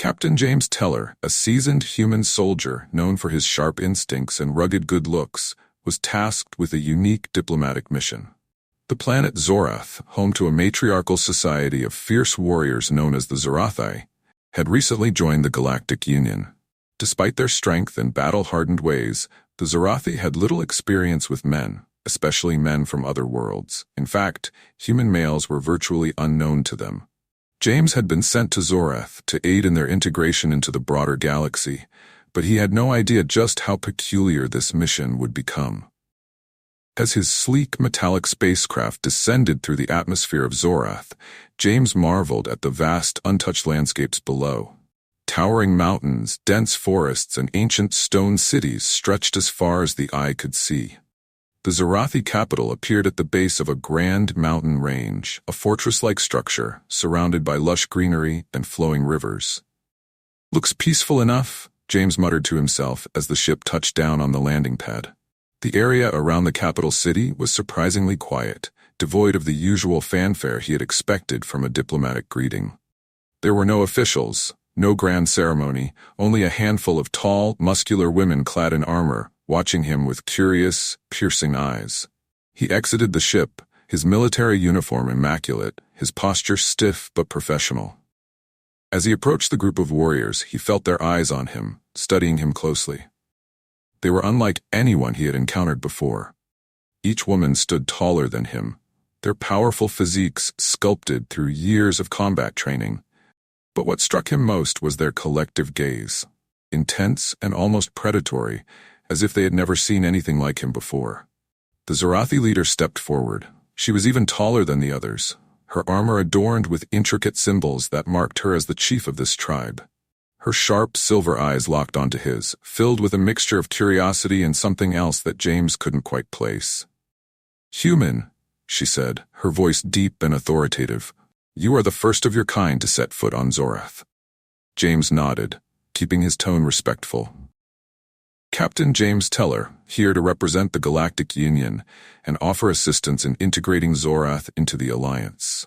Captain James Teller, a seasoned human soldier known for his sharp instincts and rugged good looks, was tasked with a unique diplomatic mission. The planet Zorath, home to a matriarchal society of fierce warriors known as the Zorathi, had recently joined the Galactic Union. Despite their strength and battle-hardened ways, the Zorathi had little experience with men, especially men from other worlds. In fact, human males were virtually unknown to them. James had been sent to Zorath to aid in their integration into the broader galaxy, but he had no idea just how peculiar this mission would become. As his sleek metallic spacecraft descended through the atmosphere of Zorath, James marveled at the vast, untouched landscapes below. Towering mountains, dense forests, and ancient stone cities stretched as far as the eye could see. The Zorathi capital appeared at the base of a grand mountain range, a fortress-like structure surrounded by lush greenery and flowing rivers. "Looks peaceful enough," James muttered to himself as the ship touched down on the landing pad. The area around the capital city was surprisingly quiet, devoid of the usual fanfare he had expected from a diplomatic greeting. There were no officials, no grand ceremony, only a handful of tall, muscular women clad in armor, watching him with curious, piercing eyes. He exited the ship, his military uniform immaculate, his posture stiff but professional. As he approached the group of warriors, he felt their eyes on him, studying him closely. They were unlike anyone he had encountered before. Each woman stood taller than him, their powerful physiques sculpted through years of combat training. But what struck him most was their collective gaze, intense and almost predatory, as if they had never seen anything like him before. The Zorathi leader stepped forward. She was even taller than the others, her armor adorned with intricate symbols that marked her as the chief of this tribe. Her sharp silver eyes locked onto his, filled with a mixture of curiosity and something else that James couldn't quite place. "Human," she said, her voice deep and authoritative. "You are the first of your kind to set foot on Zorath." James nodded, keeping his tone respectful. "Captain James Teller, here to represent the Galactic Union and offer assistance in integrating Zorath into the Alliance."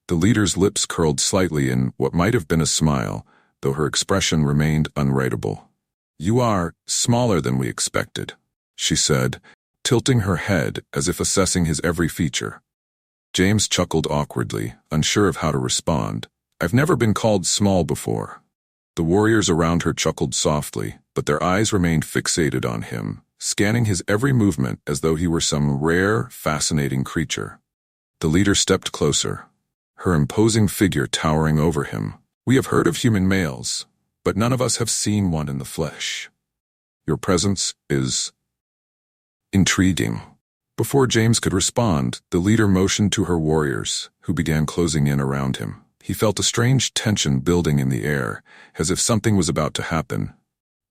The leader's lips curled slightly in what might have been a smile, though her expression remained unwritable. "You are smaller than we expected," she said, tilting her head as if assessing his every feature. James chuckled awkwardly, unsure of how to respond. "I've never been called small before." The warriors around her chuckled softly, but their eyes remained fixated on him, scanning his every movement as though he were some rare, fascinating creature. The leader stepped closer, her imposing figure towering over him. "We have heard of human males, but none of us have seen one in the flesh. Your presence is intriguing." Before James could respond, the leader motioned to her warriors, who began closing in around him. He felt a strange tension building in the air, as if something was about to happen.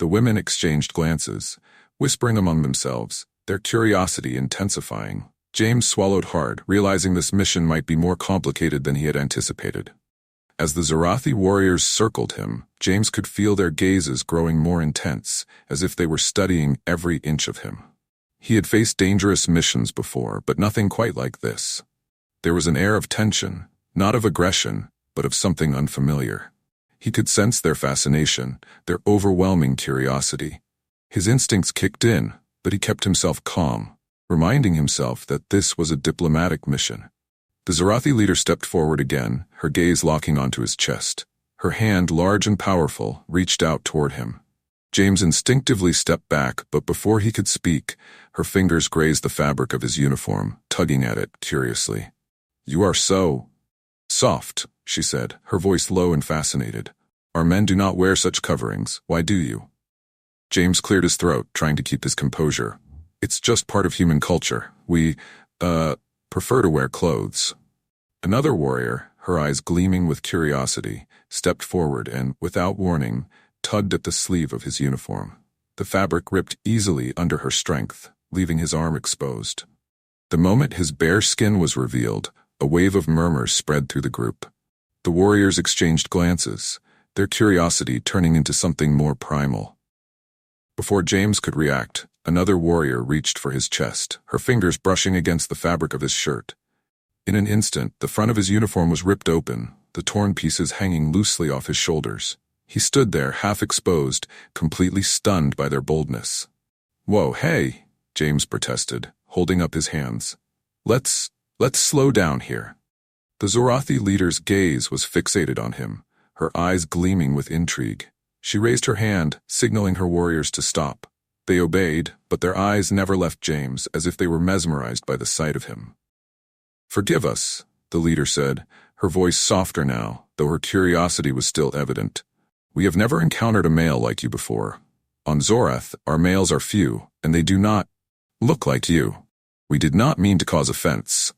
The women exchanged glances, whispering among themselves, their curiosity intensifying. James swallowed hard, realizing this mission might be more complicated than he had anticipated. As the Zorathi warriors circled him, James could feel their gazes growing more intense, as if they were studying every inch of him. He had faced dangerous missions before, but nothing quite like this. There was an air of tension, not of aggression, but of something unfamiliar. He could sense their fascination, their overwhelming curiosity. His instincts kicked in, but he kept himself calm, reminding himself that this was a diplomatic mission. The Zorathi leader stepped forward again, her gaze locking onto his chest. Her hand, large and powerful, reached out toward him. James instinctively stepped back, but before he could speak, her fingers grazed the fabric of his uniform, tugging at it curiously. "You are so soft," she said, her voice low and fascinated. "Our men do not wear such coverings. Why do you?" James cleared his throat, trying to keep his composure. "It's just part of human culture. We, prefer to wear clothes." Another warrior, her eyes gleaming with curiosity, stepped forward and, without warning, tugged at the sleeve of his uniform. The fabric ripped easily under her strength, leaving his arm exposed. The moment his bare skin was revealed, a wave of murmurs spread through the group. The warriors exchanged glances, their curiosity turning into something more primal. Before James could react, another warrior reached for his chest, her fingers brushing against the fabric of his shirt. In an instant, the front of his uniform was ripped open, the torn pieces hanging loosely off his shoulders. He stood there, half exposed, completely stunned by their boldness. "Whoa, hey," James protested, holding up his hands. Let's slow down here." The Zorathi leader's gaze was fixated on him, her eyes gleaming with intrigue. She raised her hand, signaling her warriors to stop. They obeyed, but their eyes never left James, as if they were mesmerized by the sight of him. "Forgive us," the leader said, her voice softer now, though her curiosity was still evident. "We have never encountered a male like you before. On Zorath, our males are few, and they do not look like you. We did not mean to cause offense."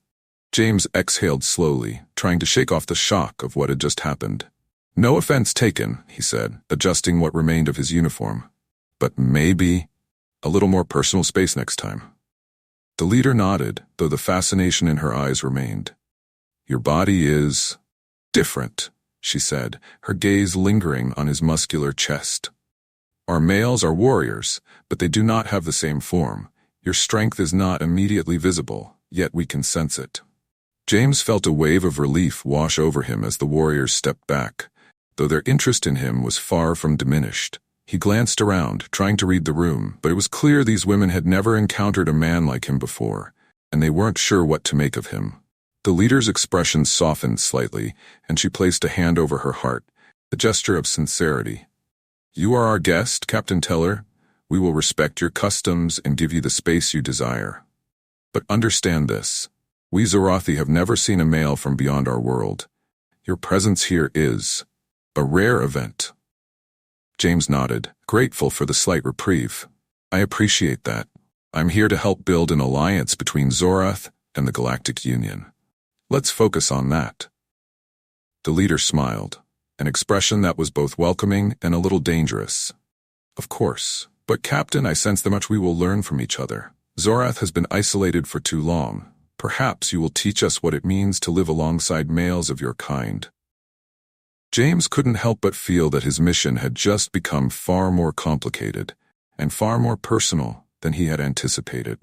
James exhaled slowly, trying to shake off the shock of what had just happened. "No offense taken," he said, adjusting what remained of his uniform. "But maybe a little more personal space next time." The leader nodded, though the fascination in her eyes remained. "Your body is different," she said, her gaze lingering on his muscular chest. "Our males are warriors, but they do not have the same form. Your strength is not immediately visible, yet we can sense it." James felt a wave of relief wash over him as the warriors stepped back, though their interest in him was far from diminished. He glanced around, trying to read the room, but it was clear these women had never encountered a man like him before, and they weren't sure what to make of him. The leader's expression softened slightly, and she placed a hand over her heart, a gesture of sincerity. "You are our guest, Captain Teller. We will respect your customs and give you the space you desire. But understand this. We Zorathi have never seen a male from beyond our world. Your presence here is a rare event." James nodded, grateful for the slight reprieve. "I appreciate that. I'm here to help build an alliance between Zorath and the Galactic Union. Let's focus on that." The leader smiled, an expression that was both welcoming and a little dangerous. "Of course. But Captain, I sense that much we will learn from each other. Zorath has been isolated for too long. Perhaps you will teach us what it means to live alongside males of your kind." James couldn't help but feel that his mission had just become far more complicated, and far more personal than he had anticipated.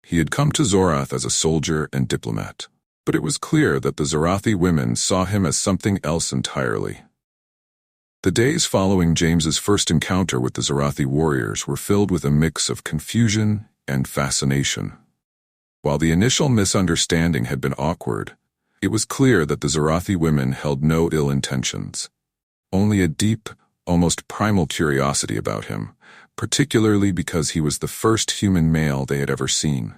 He had come to Zorath as a soldier and diplomat, but it was clear that the Zorathi women saw him as something else entirely. The days following James's first encounter with the Zorathi warriors were filled with a mix of confusion and fascination. While the initial misunderstanding had been awkward, it was clear that the Zorathi women held no ill intentions. Only a deep, almost primal curiosity about him, particularly because he was the first human male they had ever seen.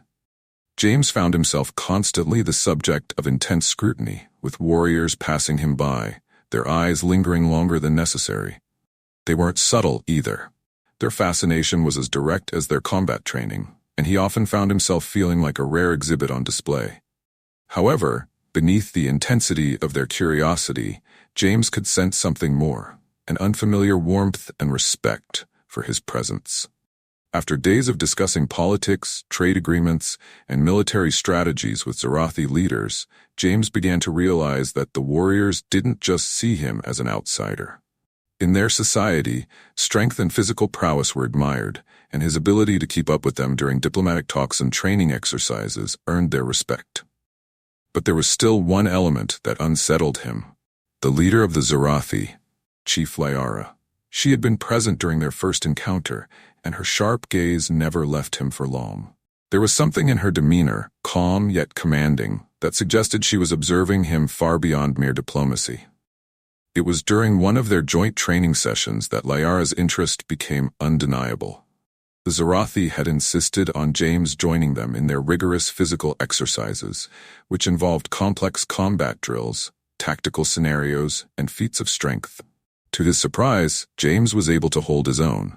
James found himself constantly the subject of intense scrutiny, with warriors passing him by, their eyes lingering longer than necessary. They weren't subtle either. Their fascination was as direct as their combat training, and he often found himself feeling like a rare exhibit on display. However, beneath the intensity of their curiosity, James could sense something more, an unfamiliar warmth and respect for his presence. After days of discussing politics, trade agreements, and military strategies with Zorathi leaders, James began to realize that the warriors didn't just see him as an outsider. In their society, strength and physical prowess were admired, and his ability to keep up with them during diplomatic talks and training exercises earned their respect. But there was still one element that unsettled him. The leader of the Zorathi, Chief Lyara. She had been present during their first encounter, and her sharp gaze never left him for long. There was something in her demeanor, calm yet commanding, that suggested she was observing him far beyond mere diplomacy. It was during one of their joint training sessions that Lyara's interest became undeniable. The Zorathi had insisted on James joining them in their rigorous physical exercises, which involved complex combat drills, tactical scenarios, and feats of strength. To his surprise, James was able to hold his own,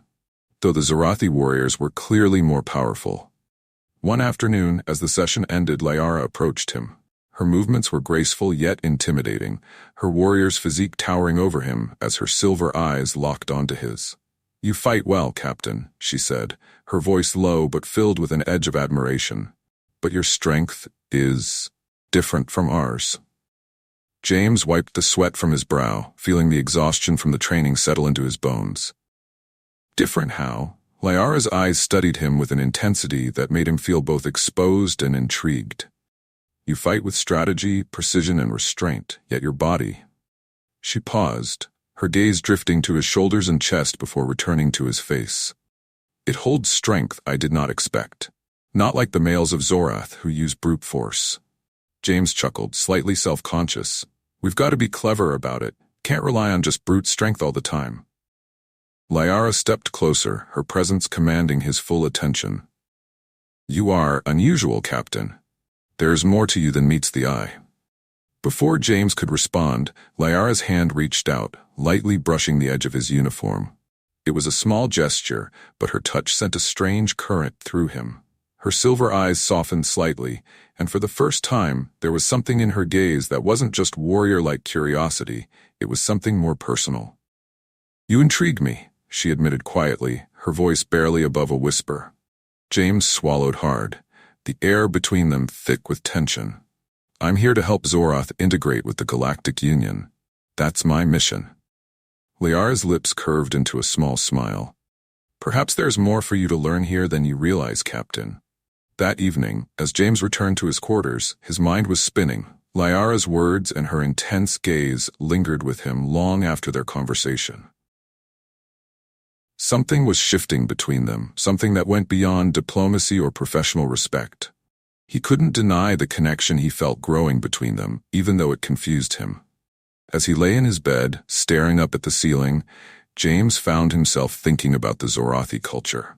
though the Zorathi warriors were clearly more powerful. One afternoon, as the session ended, Lyara approached him. Her movements were graceful yet intimidating, her warrior's physique towering over him as her silver eyes locked onto his. "You fight well, Captain," she said, her voice low but filled with an edge of admiration. "But your strength is different from ours." James wiped the sweat from his brow, feeling the exhaustion from the training settle into his bones. "Different how?" Lyara's eyes studied him with an intensity that made him feel both exposed and intrigued. "You fight with strategy, precision, and restraint, yet your body..." She paused, her gaze drifting to his shoulders and chest before returning to his face. It holds strength I did not expect. Not like the males of Zorath who use brute force. James chuckled, slightly self-conscious. We've got to be clever about it. Can't rely on just brute strength all the time. Liara stepped closer, her presence commanding his full attention. You are unusual, Captain. There's more to you than meets the eye. Before James could respond, Liara's hand reached out, lightly brushing the edge of his uniform. It was a small gesture, but her touch sent a strange current through him. Her silver eyes softened slightly, and for the first time, there was something in her gaze that wasn't just warrior-like curiosity, it was something more personal. You intrigue me, she admitted quietly, her voice barely above a whisper. James swallowed hard, the air between them thick with tension. I'm here to help Zorath integrate with the Galactic Union. That's my mission. Liara's lips curved into a small smile. Perhaps there's more for you to learn here than you realize, Captain. That evening, as James returned to his quarters, his mind was spinning. Liara's words and her intense gaze lingered with him long after their conversation. Something was shifting between them, something that went beyond diplomacy or professional respect. He couldn't deny the connection he felt growing between them, even though it confused him. As he lay in his bed, staring up at the ceiling, James found himself thinking about the Zorathi culture.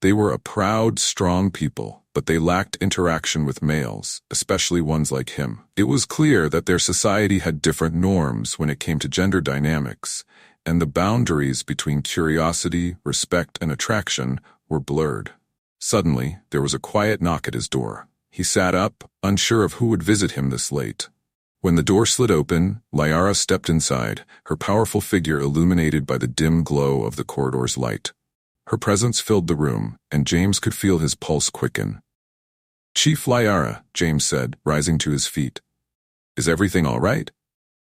They were a proud, strong people, but they lacked interaction with males, especially ones like him. It was clear that their society had different norms when it came to gender dynamics, and the boundaries between curiosity, respect, and attraction were blurred. Suddenly, there was a quiet knock at his door. He sat up, unsure of who would visit him this late. When the door slid open, Liara stepped inside, her powerful figure illuminated by the dim glow of the corridor's light. Her presence filled the room, and James could feel his pulse quicken. Chief Liara, James said, rising to his feet. Is everything all right?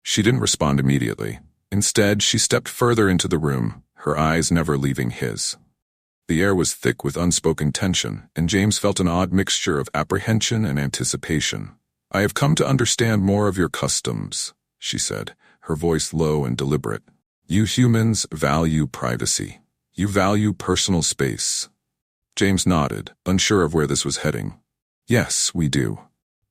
She didn't respond immediately. Instead, she stepped further into the room, her eyes never leaving his. The air was thick with unspoken tension, and James felt an odd mixture of apprehension and anticipation. I have come to understand more of your customs, she said, her voice low and deliberate. You humans value privacy. You value personal space. James nodded, unsure of where this was heading. Yes, we do.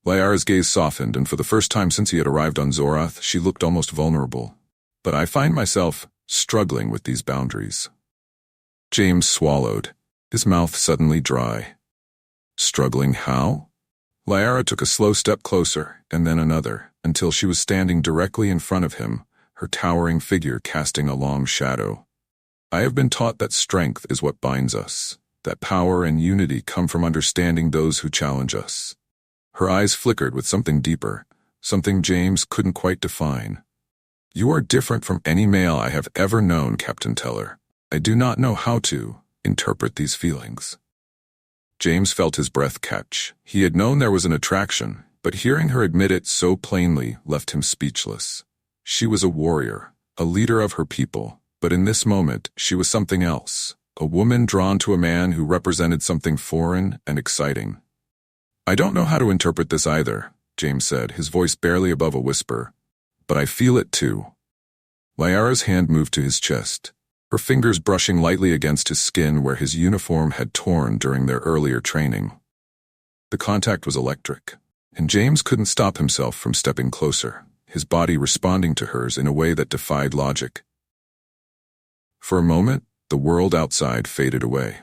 Liara's gaze softened, and for the first time since he had arrived on Zorath, she looked almost vulnerable. But I find myself struggling with these boundaries. James swallowed, his mouth suddenly dry. Struggling how? Liara took a slow step closer, and then another, until she was standing directly in front of him, her towering figure casting a long shadow. I have been taught that strength is what binds us, that power and unity come from understanding those who challenge us. Her eyes flickered with something deeper, something James couldn't quite define. You are different from any male I have ever known, Captain Teller. I do not know how to interpret these feelings. James felt his breath catch. He had known there was an attraction, but hearing her admit it so plainly left him speechless. She was a warrior, a leader of her people, but in this moment she was something else, a woman drawn to a man who represented something foreign and exciting. I don't know how to interpret this either, James said, his voice barely above a whisper, but I feel it too. Liara's hand moved to his chest, her fingers brushing lightly against his skin where his uniform had torn during their earlier training. The contact was electric, and James couldn't stop himself from stepping closer, his body responding to hers in a way that defied logic. For a moment, the world outside faded away.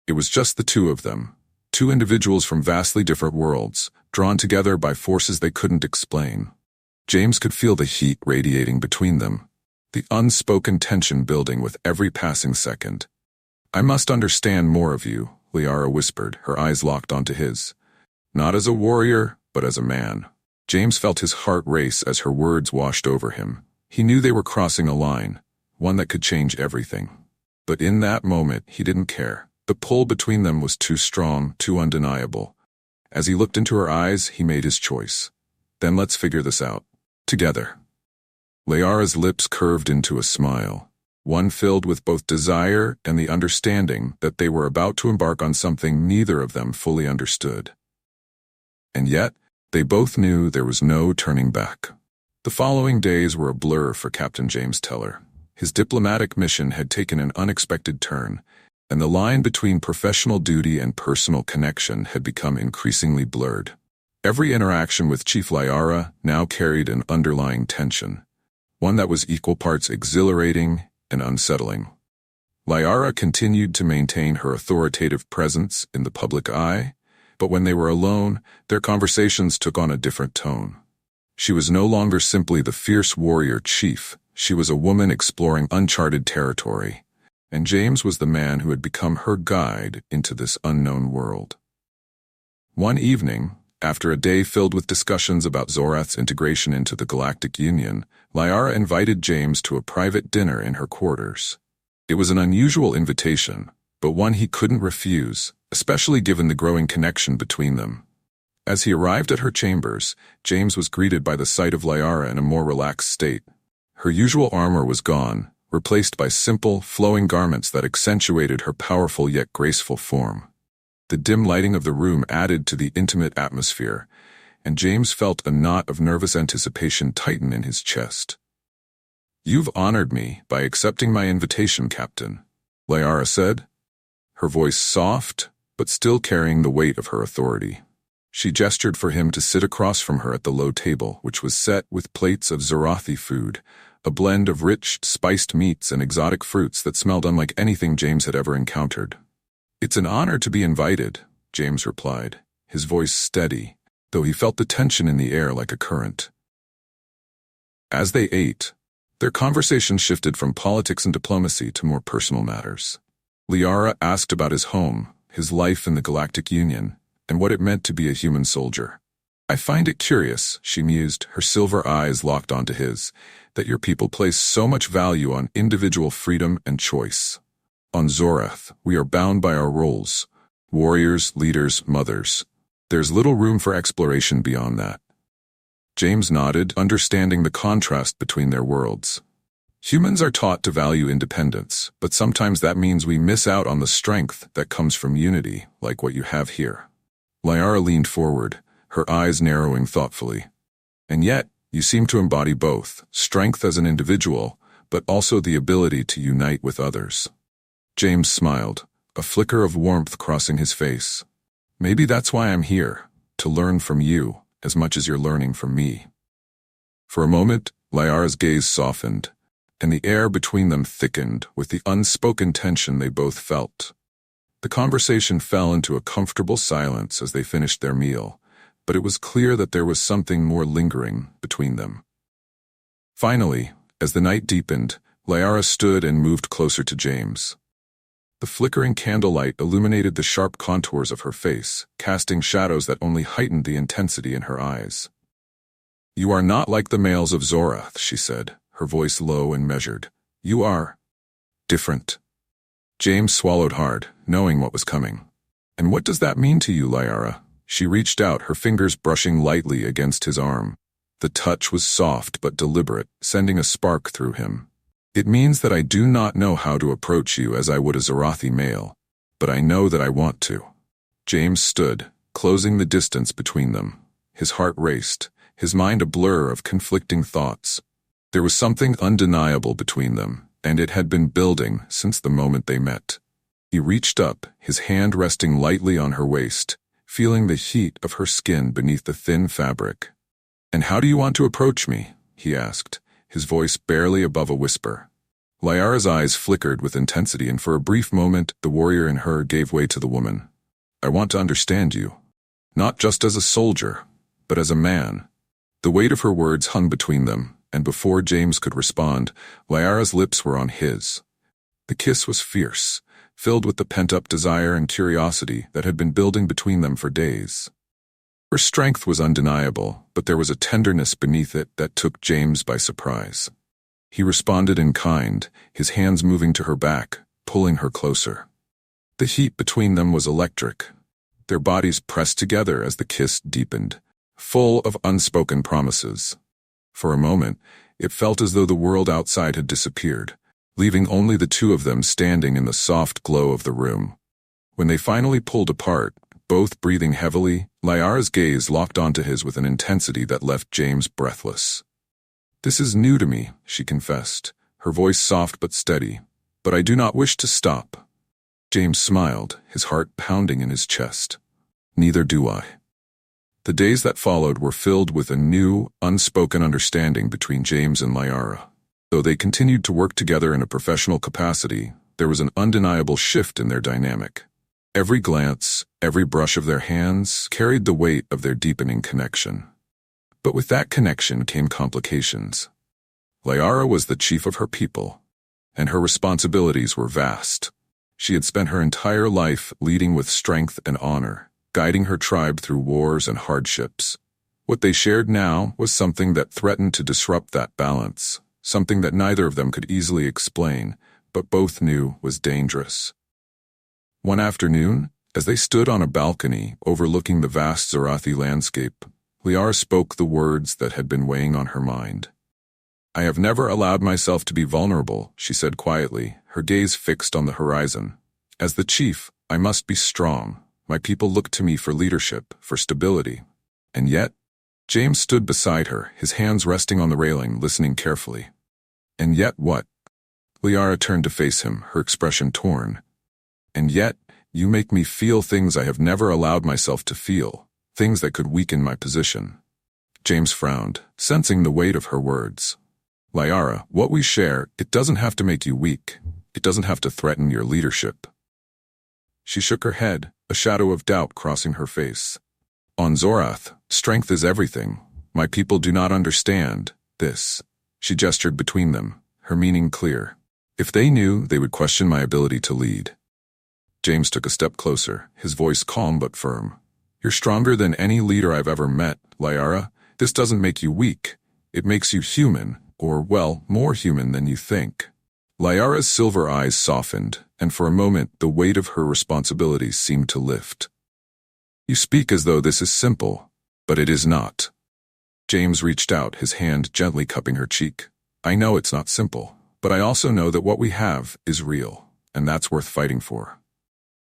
It was just the two of them, two individuals from vastly different worlds, drawn together by forces they couldn't explain. James could feel the heat radiating between them, the unspoken tension building with every passing second. I must understand more of you, Liara whispered, her eyes locked onto his. Not as a warrior, but as a man. James felt his heart race as her words washed over him. He knew they were crossing a line, one that could change everything. But in that moment, he didn't care. The pull between them was too strong, too undeniable. As he looked into her eyes, he made his choice. Then let's figure this out. Together. Liara's lips curved into a smile, one filled with both desire and the understanding that they were about to embark on something neither of them fully understood. And yet, they both knew there was no turning back. The following days were a blur for Captain James Teller. His diplomatic mission had taken an unexpected turn, and the line between professional duty and personal connection had become increasingly blurred. Every interaction with Chief Lyara now carried an underlying tension, one that was equal parts exhilarating and unsettling. Lyara continued to maintain her authoritative presence in the public eye, but when they were alone, their conversations took on a different tone. She was no longer simply the fierce warrior chief, she was a woman exploring uncharted territory, and James was the man who had become her guide into this unknown world. One evening, after a day filled with discussions about Zorath's integration into the Galactic Union, Lyara invited James to a private dinner in her quarters. It was an unusual invitation, but one he couldn't refuse, especially given the growing connection between them. As he arrived at her chambers, James was greeted by the sight of Lyara in a more relaxed state. Her usual armor was gone, replaced by simple, flowing garments that accentuated her powerful yet graceful form. The dim lighting of the room added to the intimate atmosphere, and James felt a knot of nervous anticipation tighten in his chest. "You've honored me by accepting my invitation, Captain," Lyara said, her voice soft, but still carrying the weight of her authority. She gestured for him to sit across from her at the low table, which was set with plates of Zorathi food, a blend of rich, spiced meats and exotic fruits that smelled unlike anything James had ever encountered. "It's an honor to be invited," James replied, his voice steady, though he felt the tension in the air like a current. As they ate, their conversation shifted from politics and diplomacy to more personal matters. Lyara asked about his home, his life in the Galactic Union, and what it meant to be a human soldier. "I find it curious," she mused, her silver eyes locked onto his, "that your people place so much value on individual freedom and choice. On Zorath, we are bound by our roles, warriors, leaders, mothers. There's little room for exploration beyond that." James nodded, understanding the contrast between their worlds. Humans are taught to value independence, but sometimes that means we miss out on the strength that comes from unity, like what you have here. Lyara leaned forward, her eyes narrowing thoughtfully. "And yet, you seem to embody both, strength as an individual, but also the ability to unite with others." James smiled, a flicker of warmth crossing his face. "Maybe that's why I'm here, to learn from you, as much as you're learning from me." For a moment, Lyara's gaze softened, and the air between them thickened with the unspoken tension they both felt. The conversation fell into a comfortable silence as they finished their meal, but it was clear that there was something more lingering between them. Finally, as the night deepened, Lyara stood and moved closer to James. The flickering candlelight illuminated the sharp contours of her face, casting shadows that only heightened the intensity in her eyes. "You are not like the males of Zorath," she said, her voice low and measured. "You are different." James swallowed hard, knowing what was coming. "And what does that mean to you, Lyara?" She reached out, her fingers brushing lightly against his arm. The touch was soft but deliberate, sending a spark through him. "It means that I do not know how to approach you as I would a Zorathi male, but I know that I want to." James stood, closing the distance between them. His heart raced, his mind a blur of conflicting thoughts. There was something undeniable between them, and it had been building since the moment they met. He reached up, his hand resting lightly on her waist, feeling the heat of her skin beneath the thin fabric. "And how do you want to approach me?" he asked, his voice barely above a whisper. Lyara's eyes flickered with intensity, and for a brief moment the warrior in her gave way to the woman. "I want to understand you. Not just as a soldier, but as a man." The weight of her words hung between them, and before James could respond, Lyara's lips were on his. The kiss was fierce, filled with the pent-up desire and curiosity that had been building between them for days. Her strength was undeniable, but there was a tenderness beneath it that took James by surprise. He responded in kind, his hands moving to her back, pulling her closer. The heat between them was electric. Their bodies pressed together as the kiss deepened, full of unspoken promises. For a moment, it felt as though the world outside had disappeared, leaving only the two of them standing in the soft glow of the room. When they finally pulled apart, both breathing heavily, Lyara's gaze locked onto his with an intensity that left James breathless. "This is new to me," she confessed, her voice soft but steady. "But I do not wish to stop." James smiled, his heart pounding in his chest. "Neither do I." The days that followed were filled with a new, unspoken understanding between James and Lyara. Though they continued to work together in a professional capacity, there was an undeniable shift in their dynamic. Every glance, every brush of their hands carried the weight of their deepening connection. But with that connection came complications. Lyara was the chief of her people, and her responsibilities were vast. She had spent her entire life leading with strength and honor, guiding her tribe through wars and hardships. What they shared now was something that threatened to disrupt that balance, something that neither of them could easily explain, but both knew was dangerous. One afternoon, as they stood on a balcony overlooking the vast Zorathi landscape, Lyara spoke the words that had been weighing on her mind. "I have never allowed myself to be vulnerable," she said quietly, her gaze fixed on the horizon. "As the chief, I must be strong. My people look to me for leadership, for stability." And yet, James stood beside her, his hands resting on the railing, listening carefully. "And yet what?" Lyara turned to face him, her expression torn. "And yet, you make me feel things I have never allowed myself to feel, things that could weaken my position." James frowned, sensing the weight of her words. "Lyara, what we share, it doesn't have to make you weak. It doesn't have to threaten your leadership." She shook her head, a shadow of doubt crossing her face. "On Zorath, strength is everything. My people do not understand this." She gestured between them, her meaning clear. "If they knew, they would question my ability to lead." James took a step closer, his voice calm but firm. "You're stronger than any leader I've ever met, Lyara. This doesn't make you weak. It makes you human, or, well, more human than you think." Lyara's silver eyes softened, and for a moment the weight of her responsibilities seemed to lift. "You speak as though this is simple, but it is not." James reached out, his hand gently cupping her cheek. "I know it's not simple, but I also know that what we have is real, and that's worth fighting for."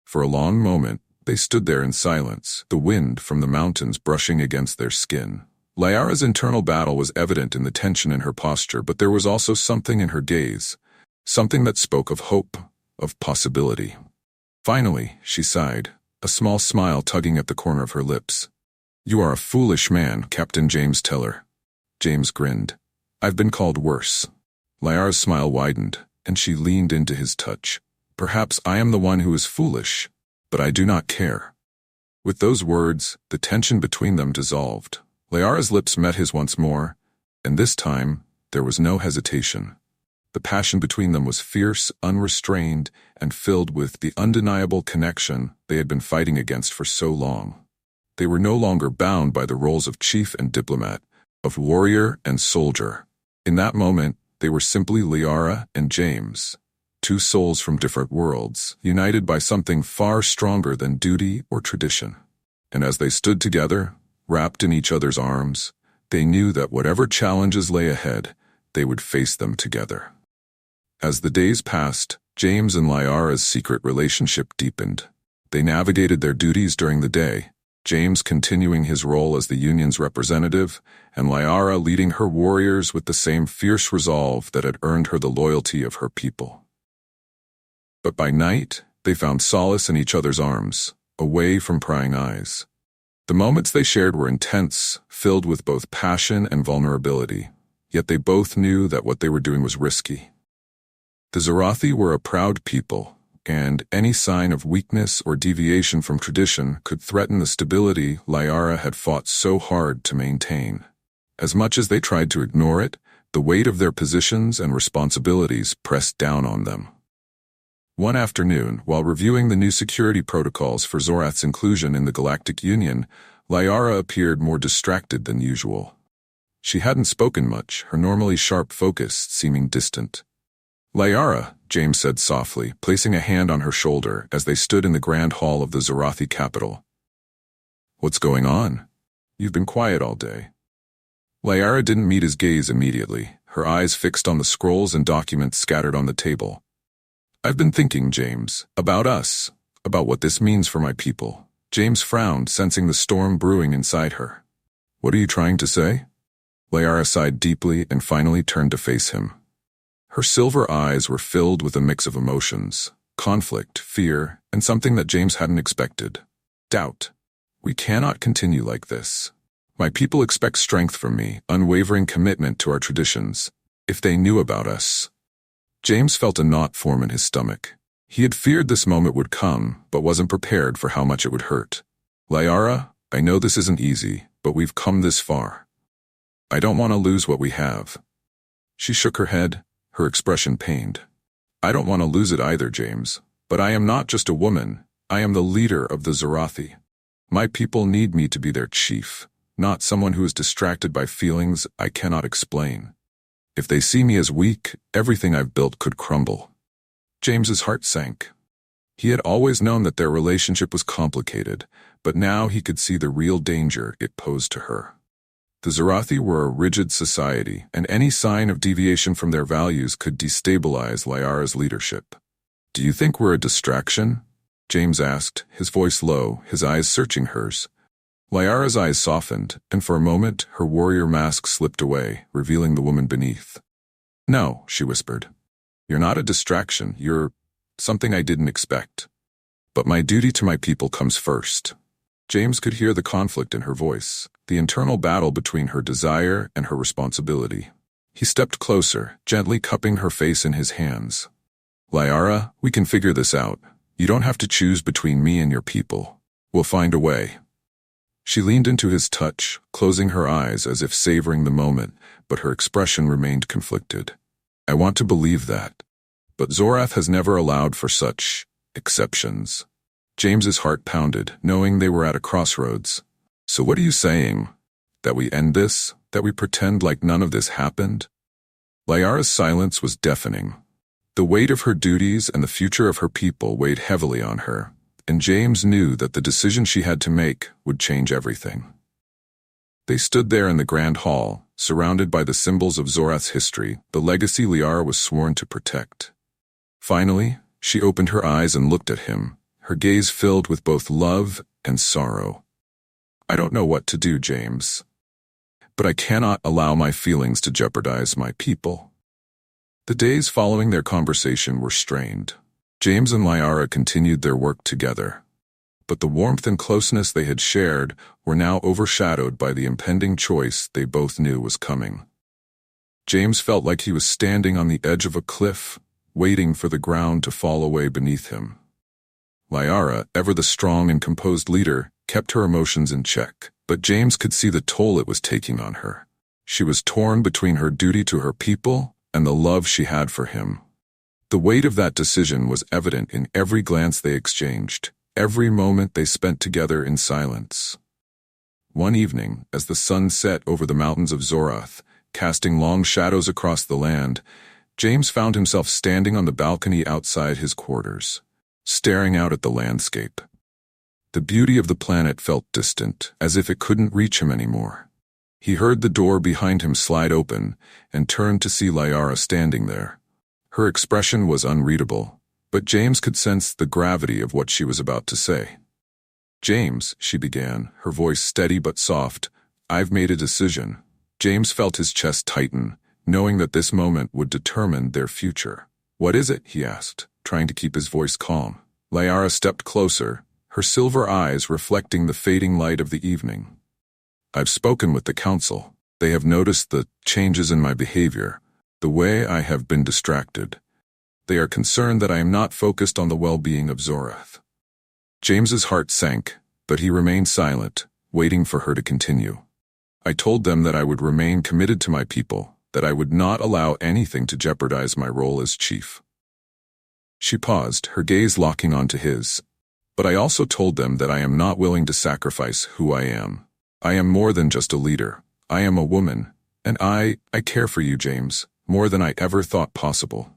For a long moment, they stood there in silence, the wind from the mountains brushing against their skin. Lyara's internal battle was evident in the tension in her posture, but there was also something in her gaze, something that spoke of hope, of possibility. Finally, she sighed, a small smile tugging at the corner of her lips. "You are a foolish man, Captain James Teller." James grinned. "I've been called worse." Lyara's smile widened, and she leaned into his touch. "Perhaps I am the one who is foolish, but I do not care." With those words, the tension between them dissolved. Lyara's lips met his once more, and this time, there was no hesitation. The passion between them was fierce, unrestrained, and filled with the undeniable connection they had been fighting against for so long. They were no longer bound by the roles of chief and diplomat, of warrior and soldier. In that moment, they were simply Lyara and James, two souls from different worlds, united by something far stronger than duty or tradition. And as they stood together, wrapped in each other's arms, they knew that whatever challenges lay ahead, they would face them together. As the days passed, James and Lyara's secret relationship deepened. They navigated their duties during the day, James continuing his role as the Union's representative, and Lyara leading her warriors with the same fierce resolve that had earned her the loyalty of her people. But by night, they found solace in each other's arms, away from prying eyes. The moments they shared were intense, filled with both passion and vulnerability, yet they both knew that what they were doing was risky. The Zorathi were a proud people, and any sign of weakness or deviation from tradition could threaten the stability Lyara had fought so hard to maintain. As much as they tried to ignore it, the weight of their positions and responsibilities pressed down on them. One afternoon, while reviewing the new security protocols for Zorath's inclusion in the Galactic Union, Lyara appeared more distracted than usual. She hadn't spoken much, her normally sharp focus seeming distant. "Lyara," James said softly, placing a hand on her shoulder as they stood in the grand hall of the Zorathi capital. "What's going on? You've been quiet all day." Lyara didn't meet his gaze immediately, her eyes fixed on the scrolls and documents scattered on the table. "I've been thinking, James, about us, about what this means for my people." James frowned, sensing the storm brewing inside her. "What are you trying to say?" Liara sighed deeply and finally turned to face him. Her silver eyes were filled with a mix of emotions, conflict, fear, and something that James hadn't expected. Doubt. We cannot continue like this. My people expect strength from me, unwavering commitment to our traditions. If they knew about us. James felt a knot form in his stomach. He had feared this moment would come, but wasn't prepared for how much it would hurt. Liara, I know this isn't easy, but we've come this far. I don't want to lose what we have. She shook her head, her expression pained. I don't want to lose it either, James, but I am not just a woman. I am the leader of the Zorathi. My people need me to be their chief, not someone who is distracted by feelings I cannot explain. If they see me as weak, everything I've built could crumble. James's heart sank. He had always known that their relationship was complicated, but now he could see the real danger it posed to her. The Zorathi were a rigid society, and any sign of deviation from their values could destabilize Liara's leadership. Do you think we're a distraction? James asked, his voice low, his eyes searching hers. Liara's eyes softened, and for a moment her warrior mask slipped away, revealing the woman beneath. No, she whispered. You're not a distraction, you're something I didn't expect. But my duty to my people comes first. James could hear the conflict in her voice, the internal battle between her desire and her responsibility. He stepped closer, gently cupping her face in his hands. Liara, we can figure this out. You don't have to choose between me and your people. We'll find a way. She leaned into his touch, closing her eyes as if savoring the moment, but her expression remained conflicted. I want to believe that. But Zorath has never allowed for such exceptions. James's heart pounded, knowing they were at a crossroads. So what are you saying? That we end this? That we pretend like none of this happened? Liara's silence was deafening. The weight of her duties and the future of her people weighed heavily on her, and James knew that the decision she had to make would change everything. They stood there in the grand hall, surrounded by the symbols of Zorath's history, the legacy Liara was sworn to protect. Finally, she opened her eyes and looked at him, her gaze filled with both love and sorrow. I don't know what to do, James. But I cannot allow my feelings to jeopardize my people. The days following their conversation were strained. James and Liara continued their work together. But the warmth and closeness they had shared were now overshadowed by the impending choice they both knew was coming. James felt like he was standing on the edge of a cliff, waiting for the ground to fall away beneath him. Liara, ever the strong and composed leader, kept her emotions in check, but James could see the toll it was taking on her. She was torn between her duty to her people and the love she had for him. The weight of that decision was evident in every glance they exchanged, every moment they spent together in silence. One evening, as the sun set over the mountains of Zorath, casting long shadows across the land, James found himself standing on the balcony outside his quarters, staring out at the landscape. The beauty of the planet felt distant, as if it couldn't reach him anymore. He heard the door behind him slide open and turned to see Liara standing there. Her expression was unreadable, but James could sense the gravity of what she was about to say. James, she began, her voice steady but soft, I've made a decision. James felt his chest tighten, knowing that this moment would determine their future. What is it? He asked, trying to keep his voice calm. Liara stepped closer, her silver eyes reflecting the fading light of the evening. I've spoken with the council. They have noticed the changes in my behavior, the way I have been distracted. They are concerned that I am not focused on the well-being of Zorath. James's heart sank, but he remained silent, waiting for her to continue. I told them that I would remain committed to my people, that I would not allow anything to jeopardize my role as chief. She paused, her gaze locking onto his. But I also told them that I am not willing to sacrifice who I am. I am more than just a leader. I am a woman, and I care for you, James, more than I ever thought possible.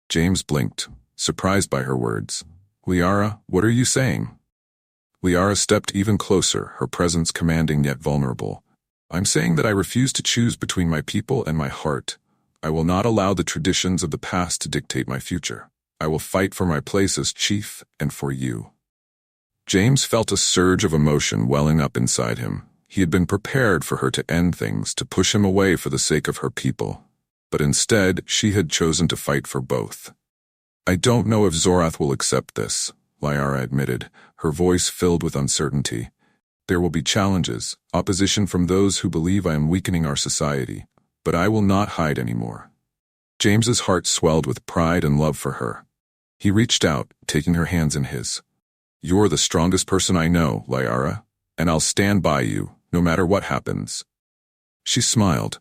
James blinked, surprised by her words. Liara, what are you saying? Liara stepped even closer, her presence commanding yet vulnerable. I'm saying that I refuse to choose between my people and my heart. I will not allow the traditions of the past to dictate my future. I will fight for my place as chief and for you. James felt a surge of emotion welling up inside him. He had been prepared for her to end things, to push him away for the sake of her people. But instead, she had chosen to fight for both. "I don't know if Zorath will accept this," Liara admitted, her voice filled with uncertainty. "There will be challenges, opposition from those who believe I am weakening our society, but I will not hide anymore." James's heart swelled with pride and love for her. He reached out, taking her hands in his. "You're the strongest person I know, Liara, and I'll stand by you, no matter what happens." She smiled,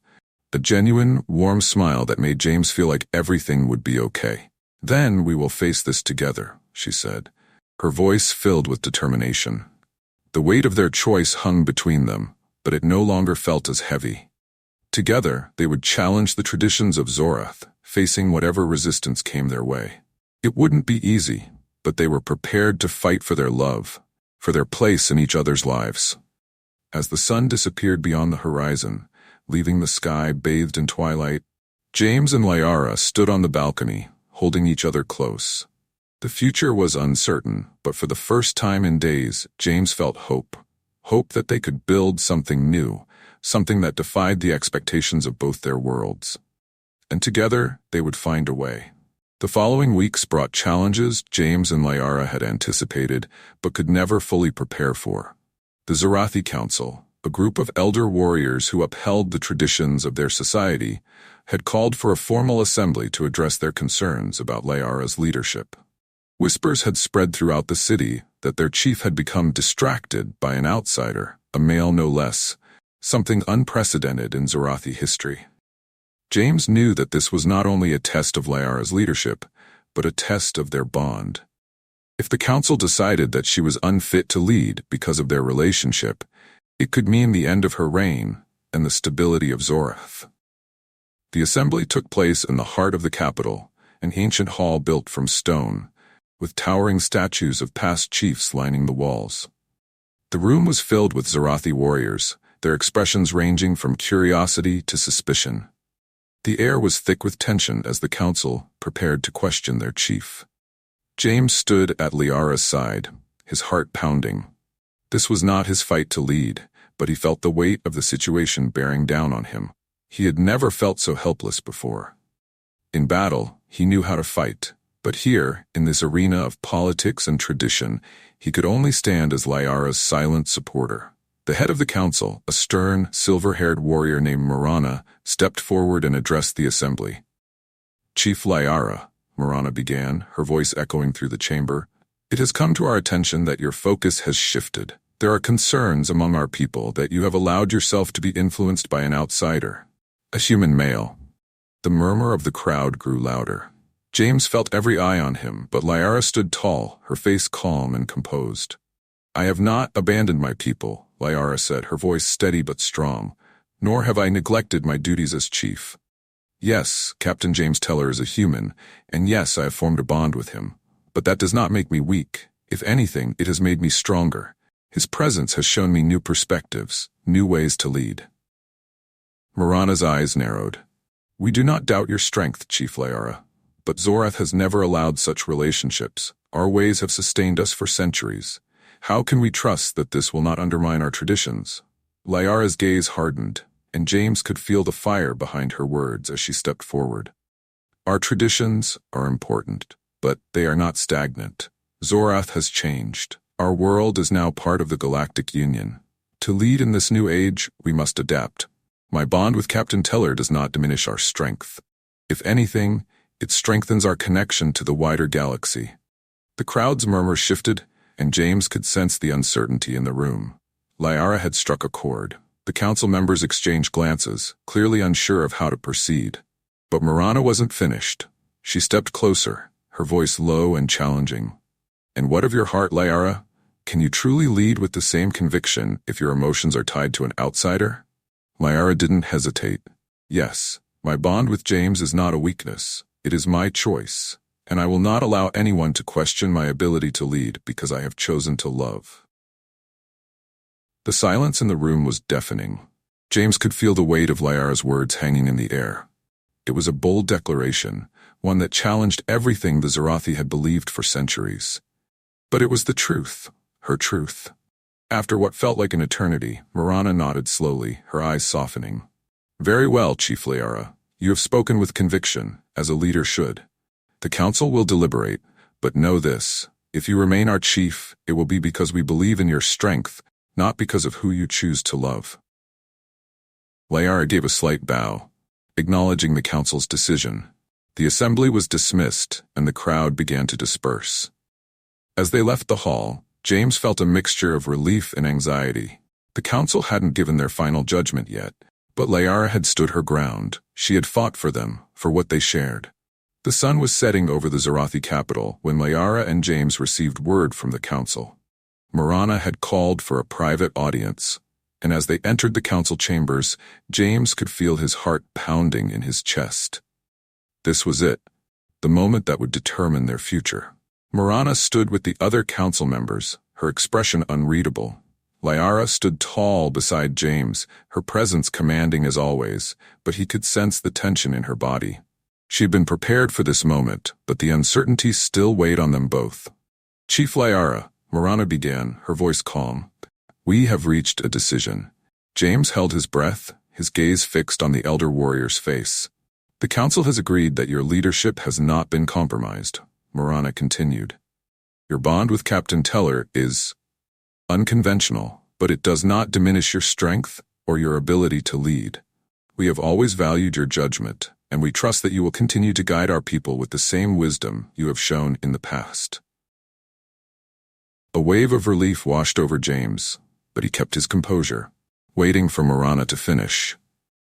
a genuine, warm smile that made James feel like everything would be okay. "Then we will face this together," she said, her voice filled with determination. The weight of their choice hung between them, but it no longer felt as heavy. Together, they would challenge the traditions of Zorath, facing whatever resistance came their way. It wouldn't be easy, but they were prepared to fight for their love, for their place in each other's lives. As the sun disappeared beyond the horizon, leaving the sky bathed in twilight, James and Liara stood on the balcony, holding each other close. The future was uncertain, but for the first time in days, James felt hope. Hope that they could build something new, something that defied the expectations of both their worlds. And together, they would find a way. The following weeks brought challenges James and Liara had anticipated, but could never fully prepare for. The Zorathi Council, a group of elder warriors who upheld the traditions of their society, had called for a formal assembly to address their concerns about Liara's leadership. Whispers had spread throughout the city that their chief had become distracted by an outsider, a male no less, something unprecedented in Zorathi history. James knew that this was not only a test of Liara's leadership, but a test of their bond. If the council decided that she was unfit to lead because of their relationship, it could mean the end of her reign and the stability of Zorath. The assembly took place in the heart of the capital, an ancient hall built from stone, with towering statues of past chiefs lining the walls. The room was filled with Zorathi warriors, their expressions ranging from curiosity to suspicion. The air was thick with tension as the council prepared to question their chief. James stood at Liara's side, his heart pounding. This was not his fight to lead, but he felt the weight of the situation bearing down on him. He had never felt so helpless before. In battle, he knew how to fight, but here, in this arena of politics and tradition, he could only stand as Liara's silent supporter. The head of the council, a stern, silver-haired warrior named Marana, stepped forward and addressed the assembly. "Chief Liara," Marana began, her voice echoing through the chamber, "it has come to our attention that your focus has shifted. There are concerns among our people that you have allowed yourself to be influenced by an outsider, a human male." The murmur of the crowd grew louder. James felt every eye on him, but Liara stood tall, her face calm and composed. "I have not abandoned my people," Liara said, her voice steady but strong, "nor have I neglected my duties as chief. Yes, Captain James Teller is a human, and yes, I have formed a bond with him, but that does not make me weak. If anything, it has made me stronger. His presence has shown me new perspectives, new ways to lead." Marana's eyes narrowed. "We do not doubt your strength, Chief Liara, but Zorath has never allowed such relationships. Our ways have sustained us for centuries. How can we trust that this will not undermine our traditions?" Liara's gaze hardened, and James could feel the fire behind her words as she stepped forward. "Our traditions are important, but they are not stagnant. Zorath has changed. Our world is now part of the Galactic Union. To lead in this new age, we must adapt. My bond with Captain Teller does not diminish our strength. If anything, it strengthens our connection to the wider galaxy." The crowd's murmur shifted, and James could sense the uncertainty in the room. Liara had struck a chord. The council members exchanged glances, clearly unsure of how to proceed. But Marana wasn't finished. She stepped closer, her voice low and challenging. "And what of your heart, Liara? Can you truly lead with the same conviction if your emotions are tied to an outsider?" Liara didn't hesitate. "Yes, my bond with James is not a weakness. It is my choice, and I will not allow anyone to question my ability to lead because I have chosen to love." The silence in the room was deafening. James could feel the weight of Liara's words hanging in the air. It was a bold declaration, one that challenged everything the Zorathi had believed for centuries. But it was the truth, her truth. After what felt like an eternity, Marana nodded slowly, her eyes softening. Very well, Chief Liara. You have spoken with conviction, as a leader should. The council will deliberate, but know this. If you remain our chief, it will be because we believe in your strength, not because of who you choose to love. Liara gave a slight bow, acknowledging the council's decision. The assembly was dismissed, and the crowd began to disperse. As they left the hall, James felt a mixture of relief and anxiety. The council hadn't given their final judgment yet, but Liara had stood her ground. She had fought for them, for what they shared. The sun was setting over the Zarathi capital when Liara and James received word from the council. Marana had called for a private audience, and as they entered the council chambers, James could feel his heart pounding in his chest. This was it, the moment that would determine their future. Marana stood with the other council members, her expression unreadable. Liara stood tall beside James, her presence commanding as always, but he could sense the tension in her body. She had been prepared for this moment, but the uncertainty still weighed on them both. Chief Liara, Marana began, her voice calm. We have reached a decision. James held his breath, his gaze fixed on the elder warrior's face. The council has agreed that your leadership has not been compromised, Marana continued. Your bond with Captain Teller is unconventional, but it does not diminish your strength or your ability to lead. We have always valued your judgment, and we trust that you will continue to guide our people with the same wisdom you have shown in the past. A wave of relief washed over James, but he kept his composure, waiting for Marana to finish.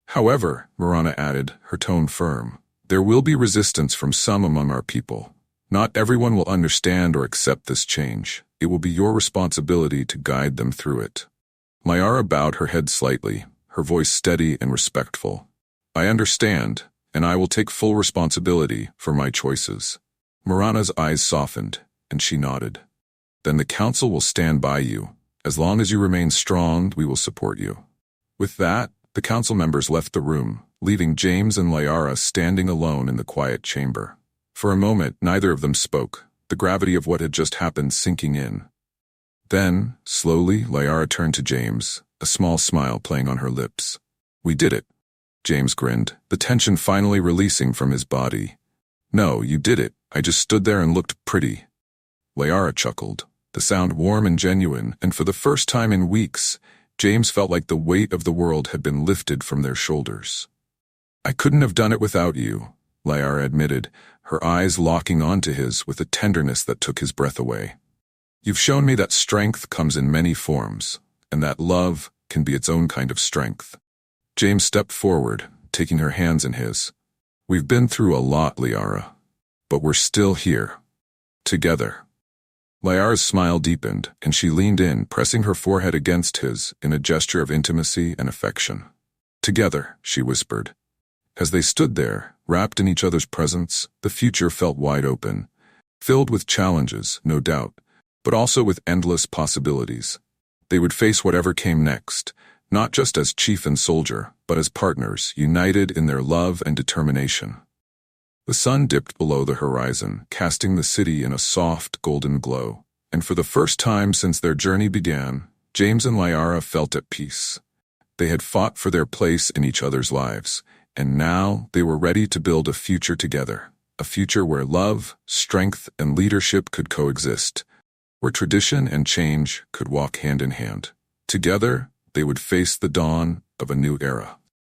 However, Marana added, her tone firm, there will be resistance from some among our people. Not everyone will understand or accept this change. It will be your responsibility to guide them through it. Liara bowed her head slightly, her voice steady and respectful. I understand, and I will take full responsibility for my choices. Marana's eyes softened, and she nodded. Then the council will stand by you. As long as you remain strong, we will support you. With that, the council members left the room, leaving James and Liara standing alone in the quiet chamber. For a moment, neither of them spoke, the gravity of what had just happened sinking in. Then, slowly, Liara turned to James, a small smile playing on her lips. We did it. James grinned, the tension finally releasing from his body. No, you did it. I just stood there and looked pretty. Liara chuckled, the sound warm and genuine, and for the first time in weeks, James felt like the weight of the world had been lifted from their shoulders. I couldn't have done it without you, Liara admitted, her eyes locking onto his with a tenderness that took his breath away. You've shown me that strength comes in many forms, and that love can be its own kind of strength. James stepped forward, taking her hands in his. We've been through a lot, Liara, but we're still here. Together. Liara's smile deepened, and she leaned in, pressing her forehead against his in a gesture of intimacy and affection. Together, she whispered. As they stood there, wrapped in each other's presence, the future felt wide open, filled with challenges, no doubt, but also with endless possibilities. They would face whatever came next, not just as chief and soldier, but as partners, united in their love and determination. The sun dipped below the horizon, casting the city in a soft, golden glow, and for the first time since their journey began, James and Liara felt at peace. They had fought for their place in each other's lives, and now they were ready to build a future together, a future where love, strength, and leadership could coexist, where tradition and change could walk hand in hand. Together, they would face the dawn of a new era.